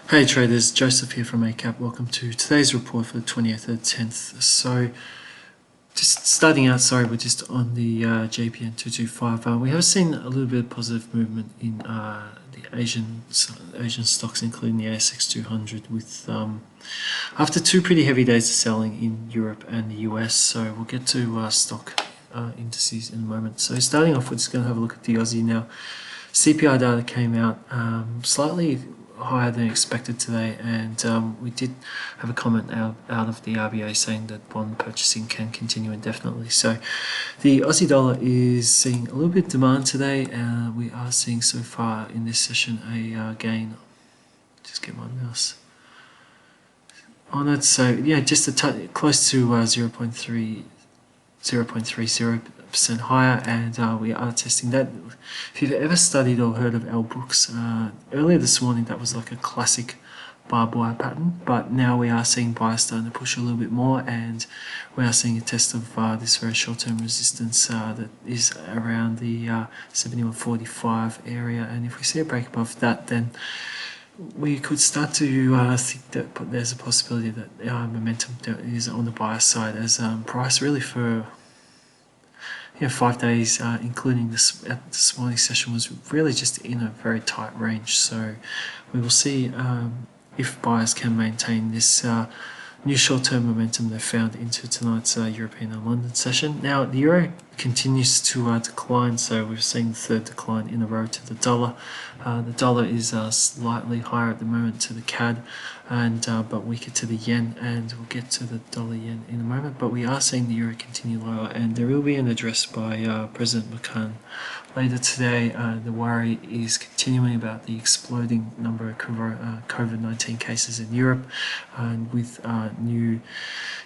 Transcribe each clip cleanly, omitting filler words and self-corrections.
Hey traders, Joseph here from Eightcap. Welcome to today's report for the 20th of the 10th. So, just starting out, we're just on the JPN 225. We have seen a little bit of positive movement in the Asian stocks, including the ASX 200, with after two pretty heavy days of selling in Europe and the US. So we'll get to stock indices in a moment. So starting off, we're just going to have a look at the Aussie now. CPI data came out slightly higher than expected today, and we did have a comment out of the RBA saying that bond purchasing can continue indefinitely. So the Aussie dollar is seeing a little bit of demand today. We are seeing so far in this session a gain. Just get my mouse on it. So yeah, just close to 0.30% higher, and we are testing that. If you've ever studied or heard of L. Brooks, earlier this morning that was like a classic barbed wire pattern, but now we are seeing buyers starting to push a little bit more, and we are seeing a test of this very short-term resistance that is around the 71.45 area, and if we see a break above that, then we could start to think that there's a possibility that momentum is on the buyer side, as price really for 5 days, including this morning's session, was really just in a very tight range. So we will see if buyers can maintain this new short-term momentum they found into tonight's European and London session. Now the euro continues to decline, so we're seeing the third decline in a row to the dollar. The dollar is slightly higher at the moment to the CAD, and but weaker to the yen, and we'll get to the dollar yen in a moment. But we are seeing the euro continue lower, and there will be an address by President Macron later today. The worry is continuing about the exploding number of COVID-19 cases in Europe, and with new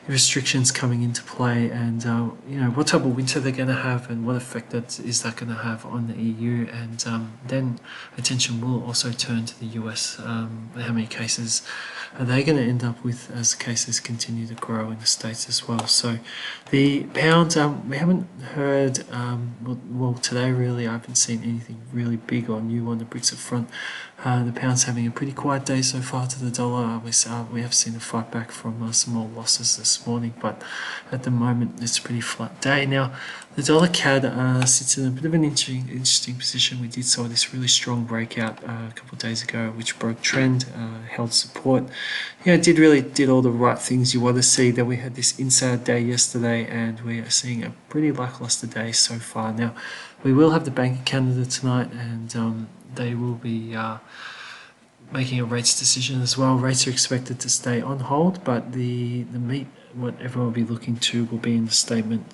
restrictions coming into play, and what type of winter they're going to have, and what effect is that going to have on the EU, and then attention will also turn to the US. How many cases are they going to end up with as cases continue to grow in the States as well? So the pound, we haven't heard, well today really I haven't seen anything really big or new on the Brexit front. The pound's having a pretty quiet day so far to the dollar. We have seen a fight back from some more losses this morning, but at the moment it's a pretty flat day. Now the dollar CAD sits in a bit of an interesting position. We saw this really strong breakout a couple of days ago, which broke trend, held support. Did all the right things you want to see. Then we had this inside day yesterday, and we are seeing a pretty lackluster day so far. Now we will have the Bank of Canada tonight, and they will be making a rates decision as well. Rates are expected to stay on hold, but the meat, what everyone will be looking to, will be in the statement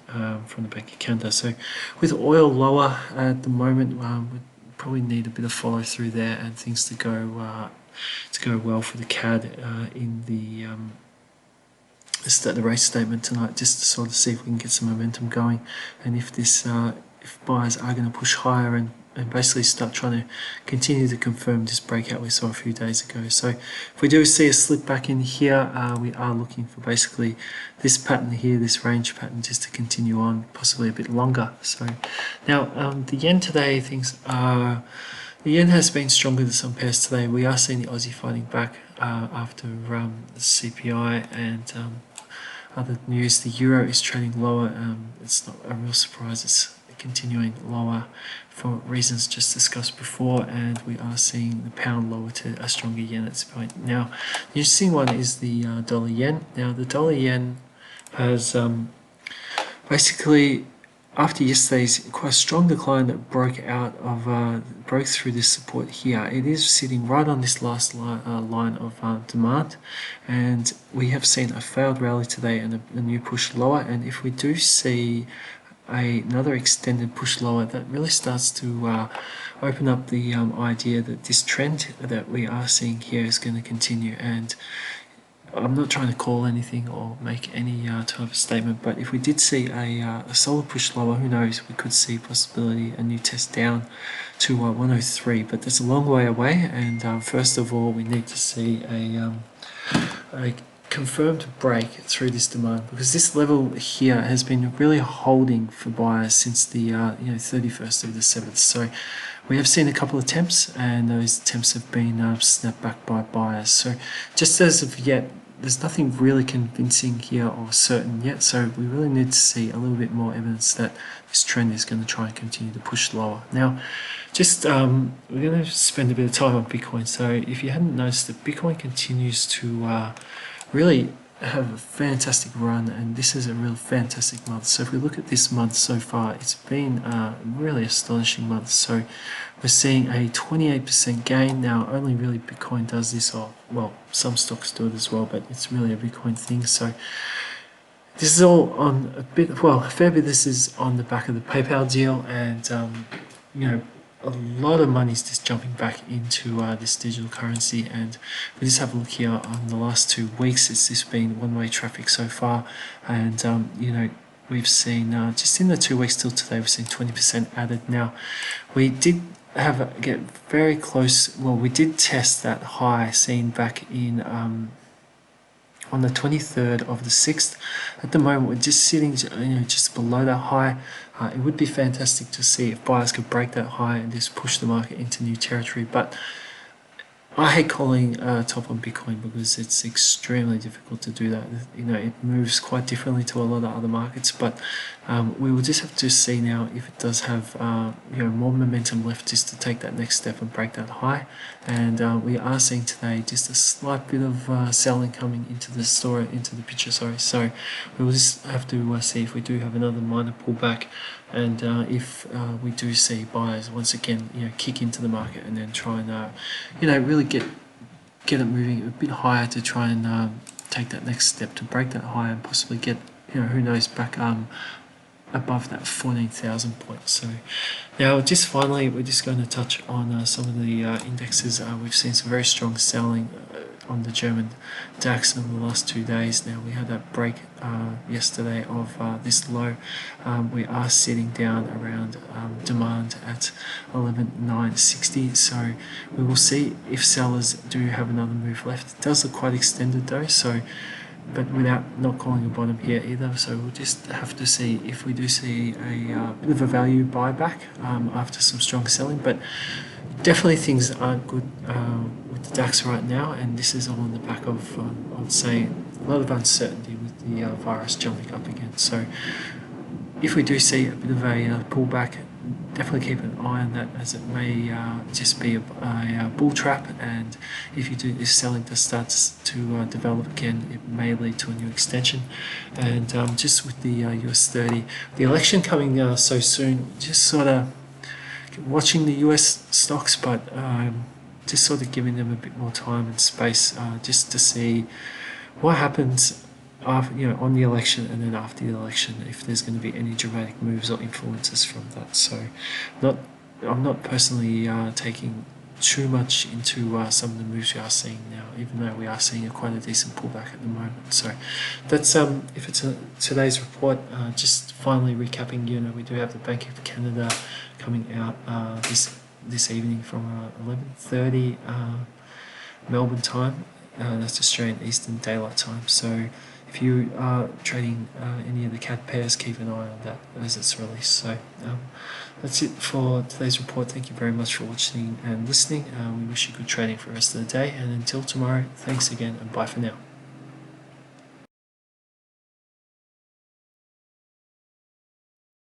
from the Bank of Canada. So with oil lower at the moment, we probably need a bit of follow through there, and things to go well for the CAD in the race statement tonight, just to sort of see if we can get some momentum going, and if buyers are going to push higher and basically start trying to continue to confirm this breakout we saw a few days ago. So if we do see a slip back in here, we are looking for basically this pattern here, this range pattern, just to continue on, possibly a bit longer. So now the yen today, the yen has been stronger than some pairs today. We are seeing the Aussie fighting back after the CPI and other news. The euro is trading lower. It's not a real surprise. It's continuing lower for reasons just discussed before, and we are seeing the pound lower to a stronger yen at this point. Now the interesting one is the dollar yen. Now the dollar yen has basically, after yesterday's quite a strong decline that broke through this support here, it is sitting right on this last line of demand, and we have seen a failed rally today and a new push lower. And if we do see another extended push lower, that really starts to open up the idea that this trend that we are seeing here is going to continue. And I'm not trying to call anything or make any type of statement, but if we did see a solid push lower, who knows, we could see possibility a new test down to 103, but that's a long way away. And first of all, we need to see a confirmed break through this demand, because this level here has been really holding for buyers since the 31st of the 7th. So we have seen a couple of attempts, and those attempts have been snapped back by buyers. So just as of yet, there's nothing really convincing here or certain yet. So we really need to see a little bit more evidence that this trend is going to try and continue to push lower. Now, we're going to spend a bit of time on Bitcoin. So if you hadn't noticed, that Bitcoin continues to really have a fantastic run, and this is a real fantastic month. So if we look at this month so far, it's been a really astonishing month. So we're seeing a 28% gain. Now, only really Bitcoin does this, or well, some stocks do it as well, but it's really a Bitcoin thing. So this is all on a fair bit. This is on the back of the PayPal deal, and a lot of money is just jumping back into this digital currency. And we just have a look here on the last 2 weeks. It's just been one-way traffic so far, and we've seen just in the 2 weeks till today, we've seen 20% added. Now, we did get very close. Well, we did test that high seen back in on the 23rd of the 6th. At the moment, we're just sitting just below that high. It would be fantastic to see if buyers could break that high and just push the market into new territory. But I hate calling top on Bitcoin because it's extremely difficult to do that. It moves quite differently to a lot of other markets, but we will just have to see now if it does have more momentum left just to take that next step and break that high. And we are seeing today just a slight bit of selling coming into the picture. So we will just have to see if we do have another minor pullback, and if we do see buyers once again kick into the market and then try and really get it moving a bit higher to try and take that next step to break that high and possibly get who knows back above that 14,000 points. So now just finally we're just going to touch on some of the indexes. We've seen some very strong selling on the German DAX in the last 2 days. Now, we had that break yesterday of this low. We are sitting down around demand at 11,960. So we will see if sellers do have another move left. It does look quite extended though, so but without not calling a bottom here either. So we'll just have to see if we do see a bit of a value buyback after some strong selling. But definitely things aren't good with the DAX right now, and this is all on the back of, I would say, a lot of uncertainty with the virus jumping up again. So if we do see a bit of a pullback, definitely keep an eye on that, as it may just be a bull trap, and if you do this selling to start to develop again, it may lead to a new extension. And just with the US 30, the election coming so soon, just sort of watching the US stocks, but just sort of giving them a bit more time and space just to see what happens after, on the election, and then after the election, if there's going to be any dramatic moves or influences from that. So I'm not personally taking too much into some of the moves we are seeing now, even though we are seeing quite a decent pullback at the moment. So that's if it's today's report. Just finally recapping, we do have the Bank of Canada coming out this evening from 11:30 Melbourne time. That's Australian Eastern Daylight Time. So if you are trading any of the CAD pairs, keep an eye on that as it's released. So that's it for today's report. Thank you very much for watching and listening. We wish you good trading for the rest of the day, and until tomorrow, thanks again and bye for now.